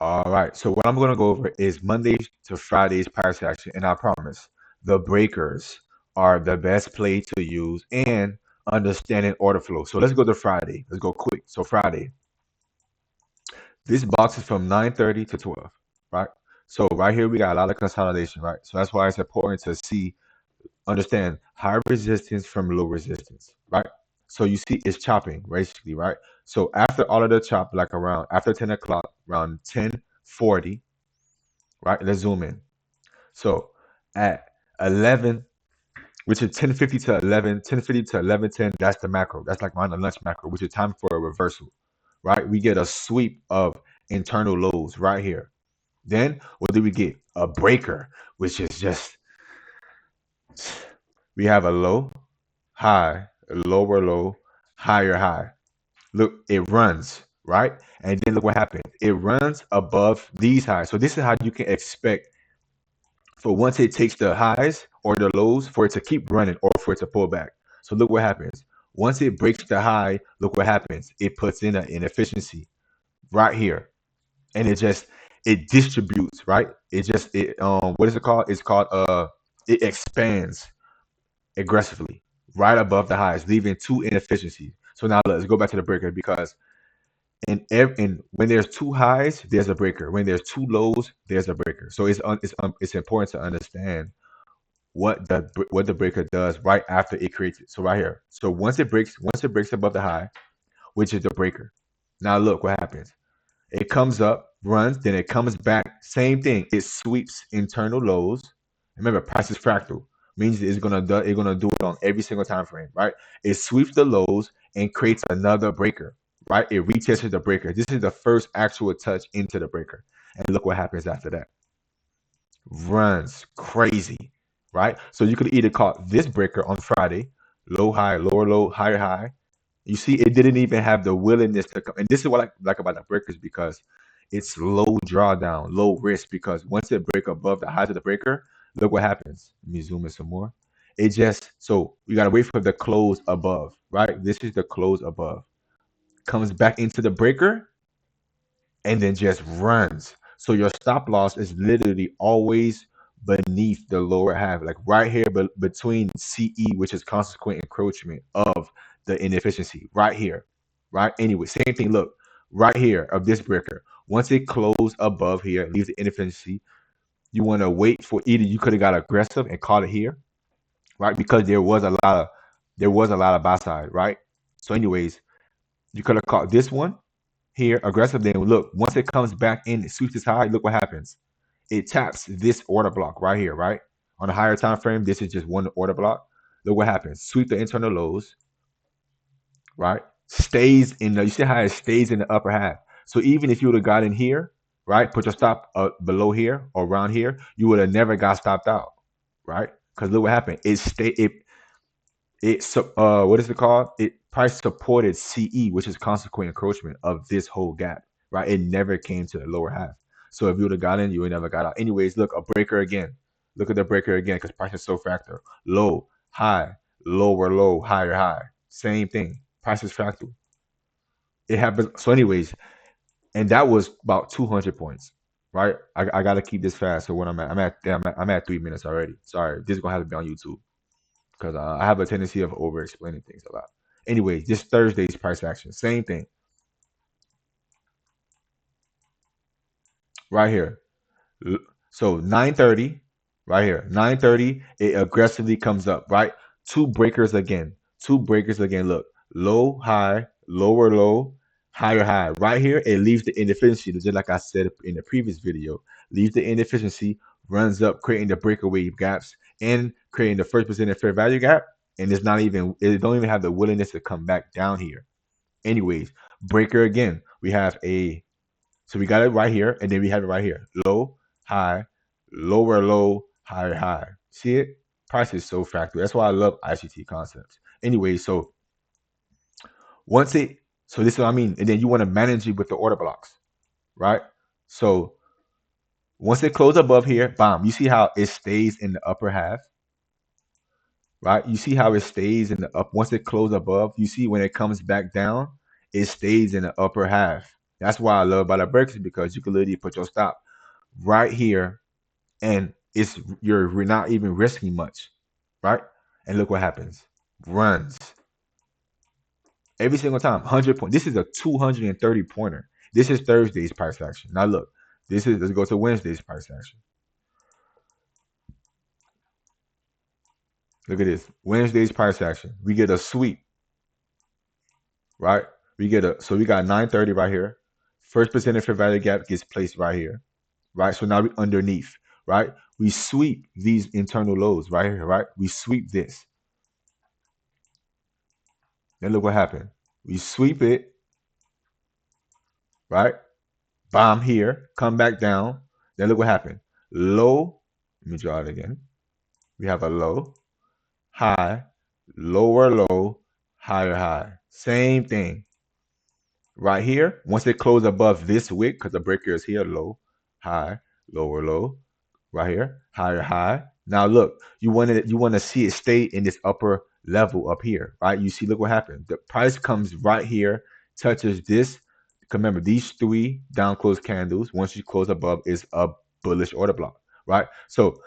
All right. So what I'm going to go over is Mondays to Fridays price action, and I promise the breakers are the best play to use and understanding order flow. So let's go to Friday. Let's go quick. So Friday, this box is from 9:30 to 12, right? So right here we got a lot of consolidation, right? So that's why it's important to understand high resistance from low resistance, right? So you see it's chopping basically, right? So after all of the chop, like around after 10 o'clock, around 10:40, right? Let's zoom in. So at 11, which is 10:50 to 11, 10:50 to 11:10, that's the macro. That's like around the lunch macro, which is time for a reversal, right? We get a sweep of internal lows right here. Then what do we get? A breaker, which is just we have a low, high, lower low, higher high. Look, it runs, right? And then look what happens. It runs above these highs. So this is how you can expect for once it takes the highs or the lows for it to keep running or for it to pull back. So look what happens. Once it breaks the high, look what happens. It puts in an inefficiency right here. And it distributes, right? It what is it called? It's called it expands aggressively right above the highs, leaving two inefficiencies. So now let's go back to the breaker because in when there's two highs, there's a breaker. When there's two lows, there's a breaker. So it's important to understand what the breaker does right after it creates it. So right here. So once it breaks above the high, which is the breaker. Now look what happens. It comes up, runs, then it comes back. Same thing. It sweeps internal lows. Remember, price is fractal. Means it's gonna do it on every single time frame, right? It sweeps the lows and creates another breaker, right? It retests the breaker. This is the first actual touch into the breaker. And look what happens after that. Runs crazy, right? So you could either call this breaker on Friday, low, high, lower, low, higher, high. You see, it didn't even have the willingness to come. And this is what I like about the breakers because it's low drawdown, low risk. Because once it break above the height of the breaker, look what happens. Let me zoom in some more. It just so you gotta wait for the close above, right? This is the close above. Comes back into the breaker and then just runs. So your stop loss is literally always beneath the lower half, like right here between CE, which is consequent encroachment of the inefficiency, right here, right? Anyway, same thing. Look, right here of this breaker. Once it closed above here, leaves the inefficiency. You want to wait for either you could have got aggressive and caught it here, right? Because there was a lot of buy side, right? So, anyways, you could have caught this one here aggressive. Then look, once it comes back in, it sweeps this high. Look what happens. It taps this order block right here, right? On a higher time frame, this is just one order block. Look what happens. Sweep the internal lows, right? Stays in the. You see how it stays in the upper half. So even if you would have got in here, right, put your stop below here or around here, you would have never got stopped out, right? Because look what happened. What is it called? It price supported CE, which is consequent encroachment of this whole gap, right? It never came to the lower half. So if you would have got in, you would never got out. Anyways, look, a breaker again. Look at the breaker again because price is so fractal. Low, high, lower, low, higher, high. Same thing. Price is fractal. It happens. So, anyways, and that was about 200 points, right? I got to keep this fast. So when I'm at 3 minutes already. Sorry, this is gonna have to be on YouTube because I have a tendency of over explaining things a lot. Anyway, this Thursday's price action, same thing, right here. So 9:30, right here, 9:30, it aggressively comes up, right? Two breakers again. Look, low, high, lower, low, higher, high. Right here, it leaves the inefficiency, just like I said in the previous video, leaves the inefficiency, runs up, creating the breakaway gaps and creating the first percent fair value gap. And it don't even have the willingness to come back down here. Anyways, breaker again. So we got it right here, and then we have it right here. Low, high, lower, low, higher, high. See it? Price is so fractal. That's why I love ICT concepts. Anyway, once it, so this is what I mean. And then you want to manage it with the order blocks, right? So once it closes above here, bam, you see how it stays in the upper half, right? You see how it stays in the up. Once it closes above, you see when it comes back down, it stays in the upper half. That's why I love about the breakers because you can literally put your stop right here, and we're not even risking much, right? And look what happens. Runs every single time. 100 point. This is a 230 pointer. This is Thursday's price action. Now look, let's go to Wednesday's price action. Look at this. Wednesday's price action. We get a sweep, right? So we got 930 right here. First percentage fair value gap gets placed right here, right? So now we underneath, right? We sweep these internal lows right here, right? We sweep this. Then look what happened. We sweep it, right? Bomb here, come back down. Then look what happened. Low, let me draw it again. We have a low, high, lower low, higher high. Same thing. Right here, once it closes above this wick, because the breaker is here, low, high, lower low, right here, higher high. Now look, you want to see it stay in this upper level up here, right? You see, look what happened. The price comes right here, touches this. Remember, these three down close candles, once you close above, is a bullish order block, right? So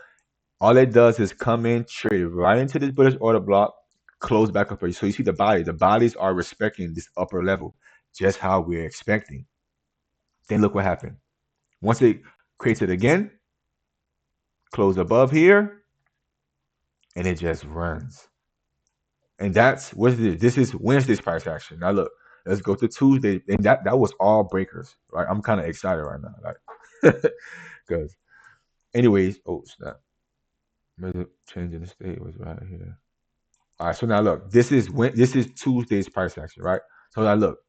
all it does is come in, trade right into this bullish order block, close back up. So you see the body. The bodies are respecting this upper level, just how we're expecting. Then look what happened. Once it creates it again, close above here, and it just runs. And that's what it is. This is Wednesday's price action. Now look, let's go to Tuesday, and that was all breakers, right? I'm kind of excited right now, like, because, anyways, oh snap, changing the state was right here. All right, so now look, this is Tuesday's price action, right? So now look,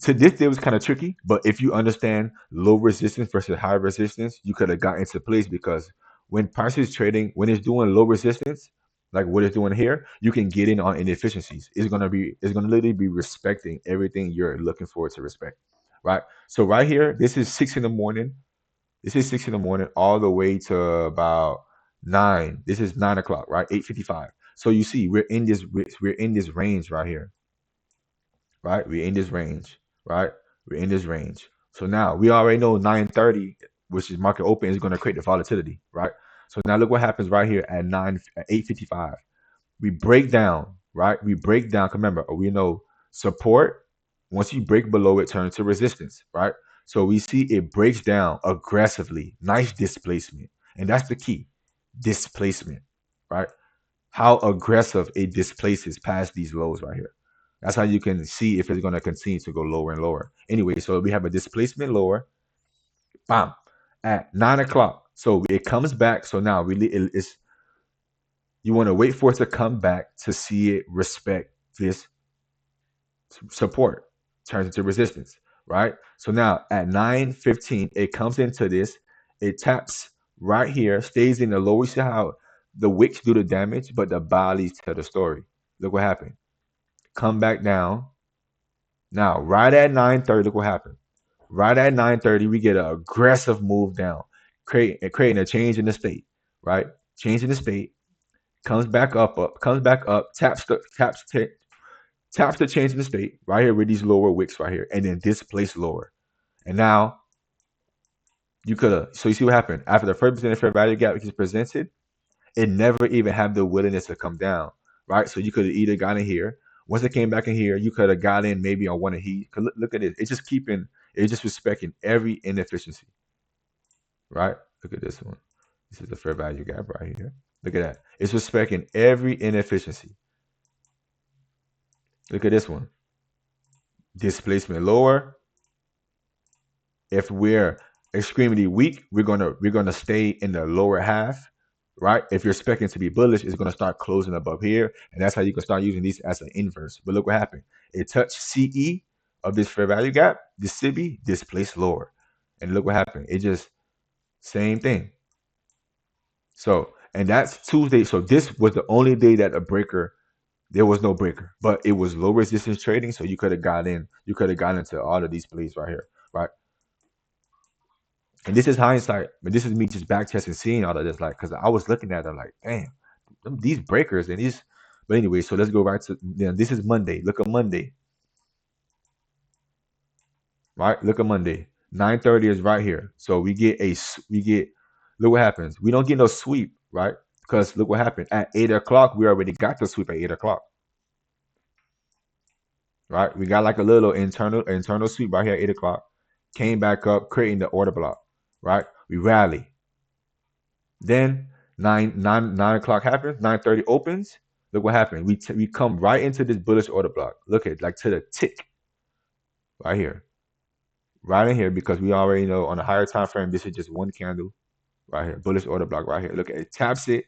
to this day was kind of tricky, but if you understand low resistance versus high resistance, you could have got into place because when price is trading, when it's doing low resistance, like what it's doing here, you can get in on inefficiencies. It's gonna literally be respecting everything you're looking for it to respect, right? So right here, this is 6 in the morning. This is 6 in the morning all the way to about 9. This is 9 o'clock, right? 8:55. So you see, we're in this range right here, right? We're in this range, right? We're in this range. So now we already know 9:30, which is market open, is going to create the volatility, right? So now look what happens right here at 8:55. We break down, right? We break down. Remember, we know support. Once you break below it, turns to resistance, right? So we see it breaks down aggressively. Nice displacement, and that's the key, displacement, right? How aggressive it displaces past these lows right here. That's how you can see if it's going to continue to go lower and lower. Anyway, so we have a displacement lower, bam, at 9 o'clock. So it comes back. So now really, it's you want to wait for it to come back to see it respect this support, turns into resistance, right? So now at 9:15, it comes into this, it taps right here, stays in the lower. See how the wicks do the damage, but the bodies tell the story. Look what happened. Come back down. Now, right at 9:30, look what happened. Right at 9:30, we get an aggressive move down, creating a change in the state, right? Change in the state, comes back up, taps the change in the state right here with these lower wicks right here, and then displace lower. And now you could have. So you see what happened after the first percent fair value gap is presented. It never even had the willingness to come down, right? So you could have either got in here. Once it came back in here, you could have got in maybe on one of these. Look at it. It's just respecting every inefficiency, right? Look at this one. This is the fair value gap right here. Look at that. It's respecting every inefficiency. Look at this one. Displacement lower. If we're extremely weak, we're gonna stay in the lower half, right? If you're expecting to be bullish, it's gonna start closing above here, and that's how you can start using these as an inverse. But look what happened. It touched CE of this fair value gap, this SIBI displaced lower. And look what happened. It just same thing. So, and that's Tuesday. So this was the only day that a breaker, there was no breaker, but it was low resistance trading. So you could have got in, you could have got into all of these plays right here, right? And this is hindsight, but this is me just back testing, seeing all of this, like, because I was looking at it like, damn, these breakers and these. But anyway, so let's go right to this is Monday. Look at Monday. right? Look at Monday. 9:30 is right here. So we get look what happens. We don't get no sweep, right? Because look what happened. At 8 o'clock, we already got the sweep at 8 o'clock, right? We got like a little internal sweep right here at 8 o'clock. Came back up, creating the order block, right? We rally. Then 9 o'clock happens, 9:30 opens. Look what happened. We come right into this bullish order block. Look at like to the tick right here. Right in here because we already know on a higher time frame, this is just one candle right here. Bullish order block right here. Look at it. Taps it,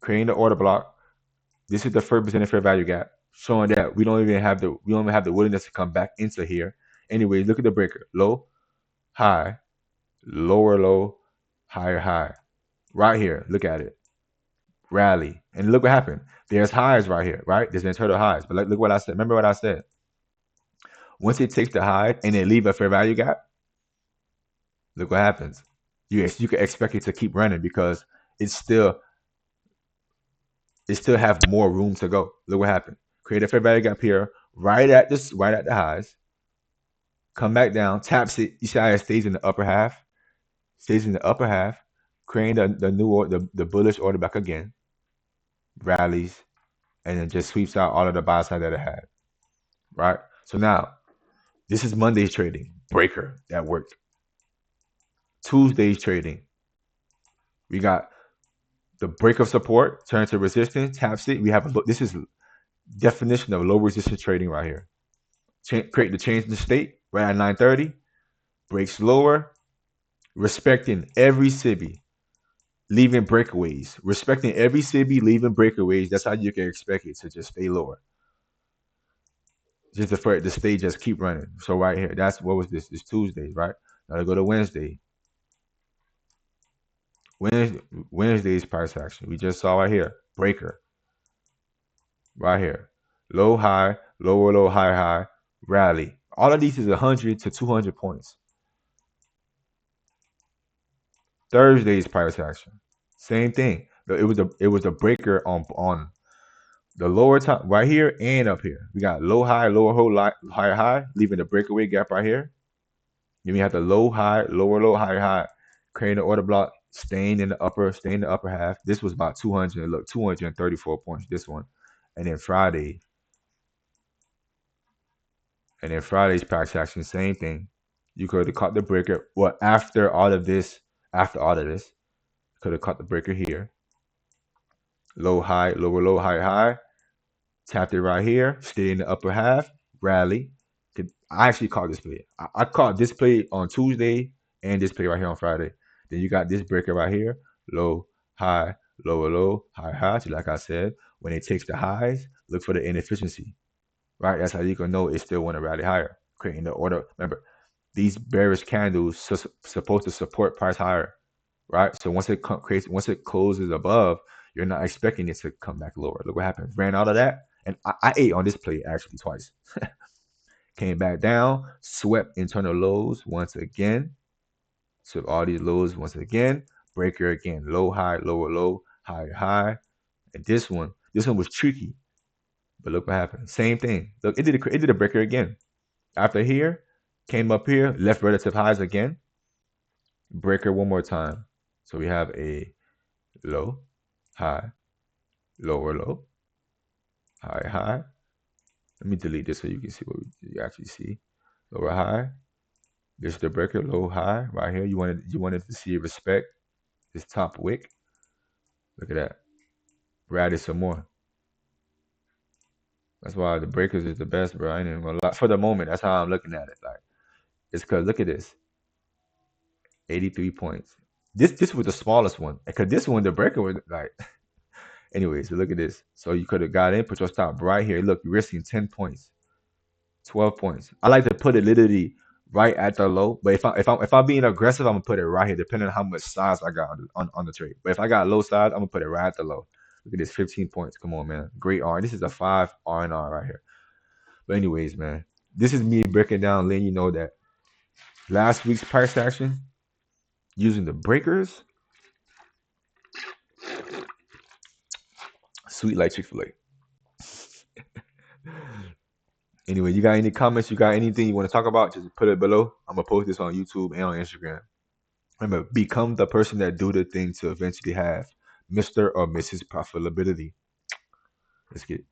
creating the order block. This is the first percent fair value gap, showing that we don't even have the willingness to come back into here. Anyways, look at the breaker. Low, high, lower low, higher high. Right here. Look at it. Rally. And look what happened. There's highs right here, right? There's internal highs. But look what I said. Remember what I said. Once it takes the high and it leave a fair value gap, look what happens. You can expect it to keep running because it's still it still have more room to go. Look what happened. Create a fair value gap here, right at the highs. Come back down, taps it. You see how it stays in the upper half, stays in the upper half, creating the new order, the bullish order back again, rallies, and then just sweeps out all of the buy side that it had. Right. So now this is Monday's trading breaker that worked. Tuesday's trading, we got the break of support, turn to resistance, taps it. We have this is definition of low resistance trading right here. Create the change in the state right at 9:30, breaks lower, respecting every SIBI, leaving breakaways, respecting every SIBI, leaving breakaways. That's how you can expect it to just stay lower. Just the stage just keep running. So right here, that's what was this? This Tuesday, right? Now to go to Wednesday. Wednesday's price action. We just saw right here. Breaker. Right here. Low, high, lower, low, high, high, rally. All of these is 100 to 200 points. Thursday's price action. Same thing. It was a breaker on the lower top right here and up here. We got low, high, lower, high, high, leaving the breakaway gap right here. Then we have the low, high, lower, low, high, high, creating the order block, staying in the upper half. This was about 200. Look, 234 points. This one, and then Friday's price action, same thing. You could have caught the breaker. Well, after all of this, could have caught the breaker here. Low, high, lower, low, high, high. Tapped it right here. Stay in the upper half. Rally. I actually caught this play. I caught this play on Tuesday and this play right here on Friday. Then you got this breaker right here. Low, high, lower, low, high, high. So like I said, when it takes the highs, look for the inefficiency. Right? That's how you can know it still want to rally higher. Creating the order. Remember, these bearish candles supposed to support price higher. Right? So once it closes above, you're not expecting it to come back lower. Look what happened. Ran out of that. And I ate on this play actually twice. Came back down, swept internal lows once again. Swept all these lows once again. Breaker again. Low, high, lower, low, higher, high. And this one was tricky. But look what happened. Same thing. Look, it did a breaker again. After here, came up here, left relative highs again. Breaker one more time. So we have a low, high, lower low, high, high. Let me delete this so you can see what you actually see. Lower high. This is the breaker, low, high, right here. You wanted to see respect this top wick. Look at that. Rally some more. That's why the breakers is the best, bro. I ain't even gonna lie. For the moment, that's how I'm looking at it. Like, it's because look at this. 83 points. This was the smallest one. Because this one, the breaker was like anyway, so look at this. So you could have got in, put your stop right here. Look, you're risking 10 points, 12 points. I like to put it literally right at the low. But if I'm being aggressive, I'm gonna put it right here, depending on how much size I got on the trade. But if I got low size, I'm gonna put it right at the low. Look at this, 15 points. Come on, man. Great R. This is a 5 R&R right here. But anyways, man, this is me breaking down, letting you know that last week's price action using the breakers, sweet like Chick-fil-A. Anyway, you got any comments? You got anything you want to talk about? Just put it below. I'm gonna post this on YouTube and on Instagram. Remember, become the person that do the thing to eventually have Mr. or Mrs. Profitability. Let's get